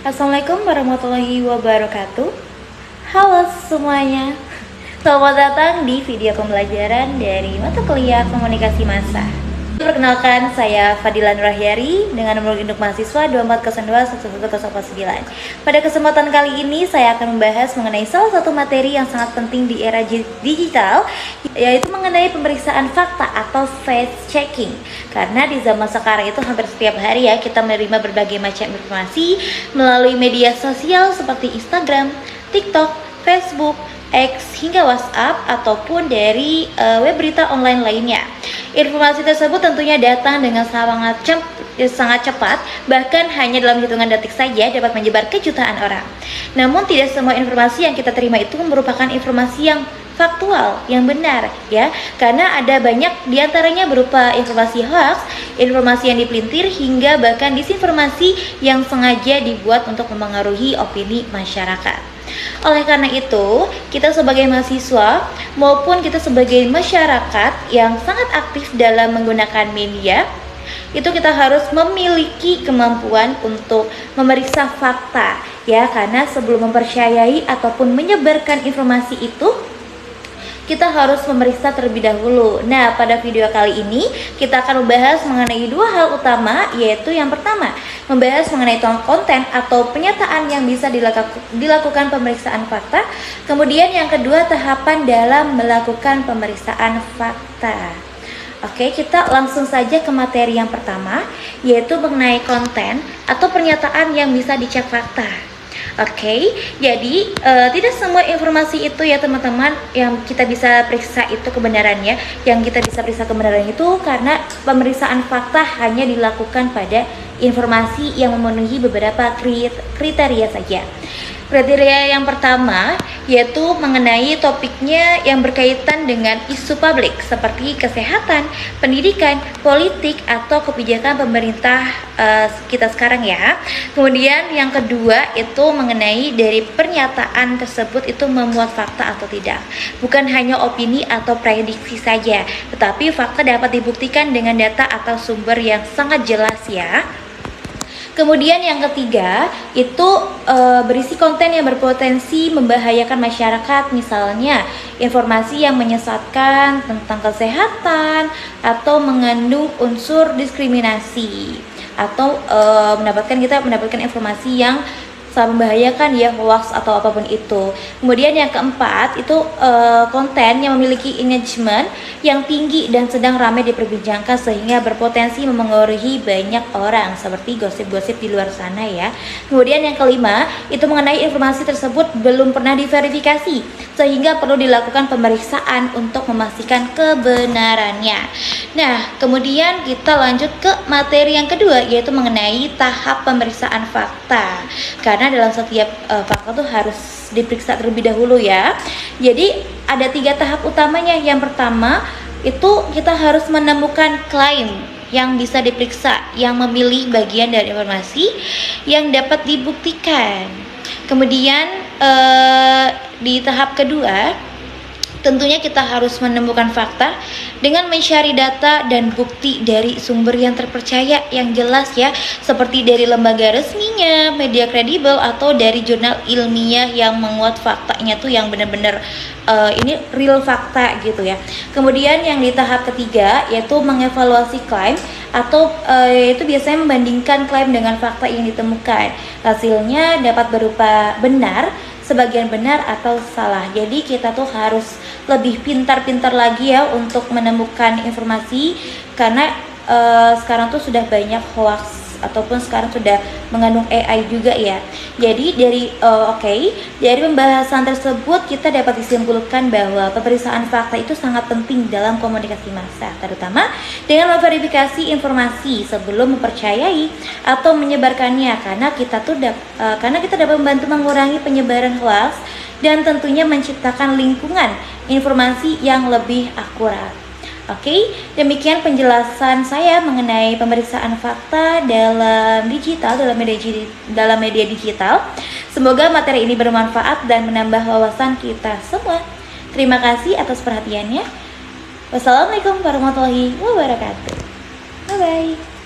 Assalamualaikum warahmatullahi wabarakatuh. Halo semuanya, selamat datang di video pembelajaran dari mata kuliah Komunikasi Massa. Perkenalkan, saya Fadila Nurahyari dengan nomor induk mahasiswa 2402111049. Pada kesempatan kali ini saya akan membahas mengenai salah satu materi yang sangat penting di era digital, yaitu mengenai pemeriksaan fakta atau fact checking. Karena di zaman sekarang itu hampir setiap hari ya kita menerima berbagai macam informasi melalui media sosial seperti Instagram, TikTok, Facebook, X hingga WhatsApp ataupun dari web berita online lainnya. Informasi tersebut tentunya datang dengan sangat cepat, bahkan hanya dalam hitungan detik saja dapat menyebar ke jutaan orang. Namun tidak semua informasi yang kita terima itu merupakan informasi yang faktual, yang benar ya, karena ada banyak diantaranya berupa informasi hoax, informasi yang dipelintir, hingga bahkan disinformasi yang sengaja dibuat untuk mempengaruhi opini masyarakat. Oleh karena itu, kita sebagai mahasiswa maupun kita sebagai masyarakat yang sangat aktif dalam menggunakan media, itu kita harus memiliki kemampuan untuk memeriksa fakta ya, karena sebelum mempercayai ataupun menyebarkan informasi itu kita harus memeriksa terlebih dahulu. Nah, pada video kali ini kita akan membahas mengenai dua hal utama, yaitu yang pertama, membahas mengenai konten atau pernyataan yang bisa dilakukan pemeriksaan fakta. Kemudian yang kedua, tahapan dalam melakukan pemeriksaan fakta. Oke, kita langsung saja ke materi yang pertama, yaitu mengenai konten atau pernyataan yang bisa dicek fakta. Oke, jadi tidak semua informasi itu ya teman-teman yang kita bisa periksa itu kebenarannya. Yang kita bisa periksa kebenarannya itu karena pemeriksaan fakta hanya dilakukan pada informasi yang memenuhi beberapa kriteria saja. Kriteria yang pertama yaitu mengenai topiknya yang berkaitan dengan isu publik seperti kesehatan, pendidikan, politik, atau kebijakan pemerintah kita sekarang ya. Kemudian yang kedua itu mengenai dari pernyataan tersebut itu memuat fakta atau tidak. Bukan hanya opini atau prediksi saja, tetapi fakta dapat dibuktikan dengan data atau sumber yang sangat jelas ya. Kemudian yang ketiga itu berisi konten yang berpotensi membahayakan masyarakat, misalnya informasi yang menyesatkan tentang kesehatan atau mengandung unsur diskriminasi, atau kita mendapatkan informasi yang sangat membahayakan ya, hoax atau apapun itu. Kemudian yang keempat itu konten yang memiliki engagement yang tinggi dan sedang ramai diperbincangkan sehingga berpotensi memengaruhi banyak orang, seperti gosip-gosip di luar sana ya. Kemudian yang kelima itu mengenai informasi tersebut belum pernah diverifikasi sehingga perlu dilakukan pemeriksaan untuk memastikan kebenarannya. Nah, kemudian kita lanjut ke materi yang kedua, yaitu mengenai tahap pemeriksaan fakta. Karena dalam setiap fakta tuh harus diperiksa terlebih dahulu ya. Jadi ada 3 tahap utamanya. Yang pertama itu kita harus menemukan klaim yang bisa diperiksa, yang memilih bagian dari informasi yang dapat dibuktikan. Kemudian di tahap kedua tentunya kita harus menemukan fakta dengan mencari data dan bukti dari sumber yang terpercaya yang jelas ya, seperti dari lembaga resminya, media kredibel, atau dari jurnal ilmiah yang menguat faktanya tuh yang benar-benar ini real fakta gitu ya. Kemudian yang di tahap ketiga yaitu mengevaluasi klaim atau itu biasanya membandingkan klaim dengan fakta yang ditemukan. Hasilnya dapat berupa benar, sebagian benar atau salah. Jadi kita tuh harus lebih pintar-pintar lagi ya untuk menemukan informasi, karena sekarang tuh sudah banyak hoax ataupun sekarang sudah mengandung AI juga ya. Jadi dari pembahasan tersebut kita dapat disimpulkan bahwa pemeriksaan fakta itu sangat penting dalam komunikasi massa, terutama dengan memverifikasi informasi sebelum mempercayai atau menyebarkannya, karena kita dapat membantu mengurangi penyebaran hoax dan tentunya menciptakan lingkungan informasi yang lebih akurat. Oke, demikian penjelasan saya mengenai pemeriksaan fakta dalam media digital. Semoga materi ini bermanfaat dan menambah wawasan kita semua. Terima kasih atas perhatiannya. Wassalamualaikum warahmatullahi wabarakatuh. Bye bye.